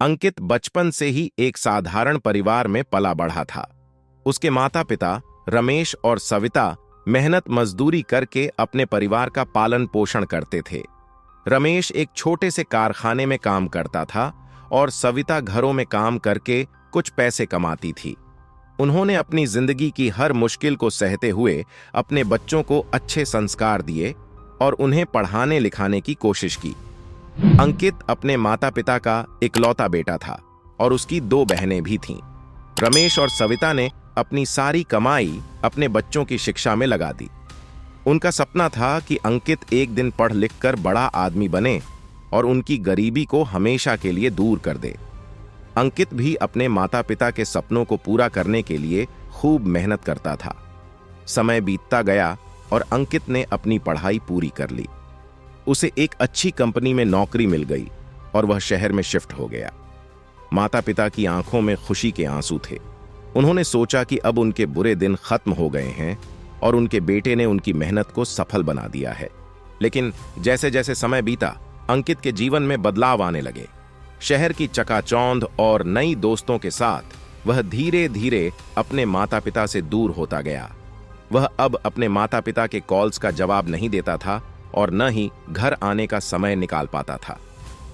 अंकित बचपन से ही एक साधारण परिवार में पला बढ़ा था। उसके माता पिता रमेश और सविता मेहनत मजदूरी करके अपने परिवार का पालन पोषण करते थे। रमेश एक छोटे से कारखाने में काम करता था और सविता घरों में काम करके कुछ पैसे कमाती थी। उन्होंने अपनी जिंदगी की हर मुश्किल को सहते हुए अपने बच्चों को अच्छे संस्कार दिए और उन्हें पढ़ाने लिखाने की कोशिश की। अंकित अपने माता पिता का इकलौता बेटा था और उसकी 2 बहनें भी थीं। रमेश और सविता ने अपनी सारी कमाई अपने बच्चों की शिक्षा में लगा दी। उनका सपना था कि अंकित एक दिन पढ़ लिख कर बड़ा आदमी बने और उनकी गरीबी को हमेशा के लिए दूर कर दे। अंकित भी अपने माता पिता के सपनों को पूरा करने के लिए खूब मेहनत करता था। समय बीतता गया और अंकित ने अपनी पढ़ाई पूरी कर ली। उसे एक अच्छी कंपनी में नौकरी मिल गई और वह शहर में शिफ्ट हो गया। माता पिता की आंखों में खुशी के आंसू थे। उन्होंने सोचा कि अब उनके बुरे दिन खत्म हो गए हैं और उनके बेटे ने उनकी मेहनत को सफल बना दिया है। लेकिन जैसे जैसे समय बीता, अंकित के जीवन में बदलाव आने लगे। शहर की चकाचौंध और नई दोस्तों के साथ वह धीरे धीरे अपने माता पिता से दूर होता गया। वह अब अपने माता पिता के कॉल्स का जवाब नहीं देता था और न ही घर आने का समय निकाल पाता था।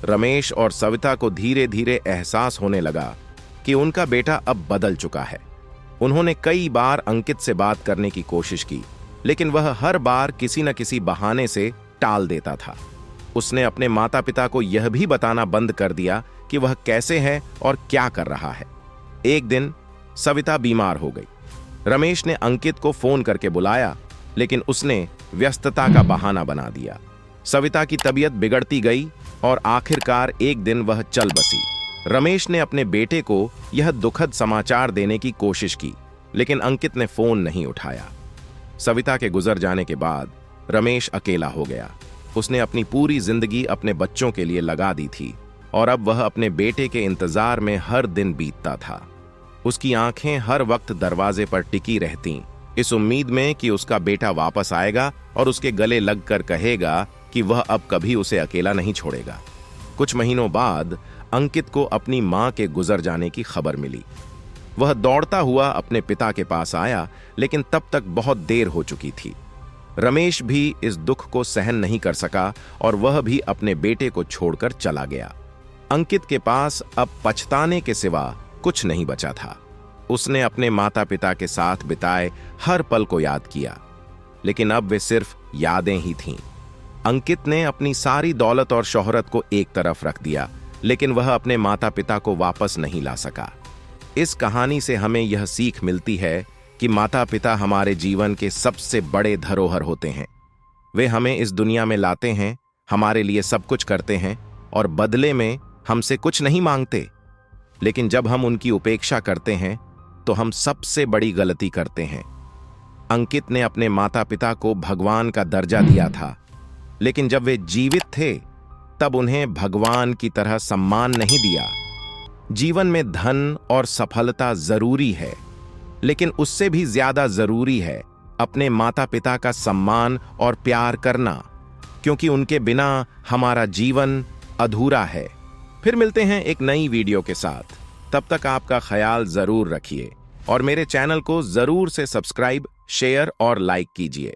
रमेश और सविता को धीरे धीरे एहसास होने लगा कि उनका बेटा अब बदल चुका है। उन्होंने कई बार अंकित से बात करने की कोशिश की, लेकिन वह हर बार किसी न किसी बहाने से टाल देता था। उसने अपने माता पिता को यह भी बताना बंद कर दिया कि वह कैसे है और क्या कर रहा है। एक दिन सविता बीमार हो गई। रमेश ने अंकित को फोन करके बुलाया, लेकिन उसने व्यस्तता का बहाना बना दिया। सविता की तबीयत बिगड़ती गई और आखिरकार एक दिन वह चल बसी। रमेश ने अपने बेटे को यह दुखद समाचार देने की कोशिश की, लेकिन अंकित ने फोन नहीं उठाया। सविता के गुजर जाने के बाद रमेश अकेला हो गया। उसने अपनी पूरी जिंदगी अपने बच्चों के लिए लगा दी थी और अब वह अपने बेटे के इंतजार में हर दिन बीतता था। उसकी आंखें हर वक्त दरवाजे पर टिकी रहतीं, इस उम्मीद में कि उसका बेटा वापस आएगा और उसके गले लगकर कहेगा कि वह अब कभी उसे अकेला नहीं छोड़ेगा। कुछ महीनों बाद अंकित को अपनी मां के गुजर जाने की खबर मिली। वह दौड़ता हुआ अपने पिता के पास आया, लेकिन तब तक बहुत देर हो चुकी थी। रमेश भी इस दुख को सहन नहीं कर सका और वह भी अपने बेटे को छोड़कर चला गया। अंकित के पास अब पछताने के सिवा कुछ नहीं बचा था। उसने अपने माता पिता के साथ बिताए हर पल को याद किया, लेकिन अब वे सिर्फ यादें ही थीं। अंकित ने अपनी सारी दौलत और शोहरत को एक तरफ रख दिया, लेकिन वह अपने माता पिता को वापस नहीं ला सका। इस कहानी से हमें यह सीख मिलती है कि माता पिता हमारे जीवन के सबसे बड़े धरोहर होते हैं। वे हमें इस दुनिया में लाते हैं, हमारे लिए सब कुछ करते हैं और बदले में हमसे कुछ नहीं मांगते। लेकिन जब हम उनकी उपेक्षा करते हैं तो हम सबसे बड़ी गलती करते हैं। अंकित ने अपने माता पिता को भगवान का दर्जा दिया था, लेकिन जब वे जीवित थे तब उन्हें भगवान की तरह सम्मान नहीं दिया। जीवन में धन और सफलता जरूरी है, लेकिन उससे भी ज्यादा जरूरी है अपने माता पिता का सम्मान और प्यार करना, क्योंकि उनके बिना हमारा जीवन अधूरा है। फिर मिलते हैं एक नई वीडियो के साथ। तब तक आपका ख्याल जरूर रखिए और मेरे चैनल को जरूर से सब्सक्राइब, शेयर और लाइक कीजिए।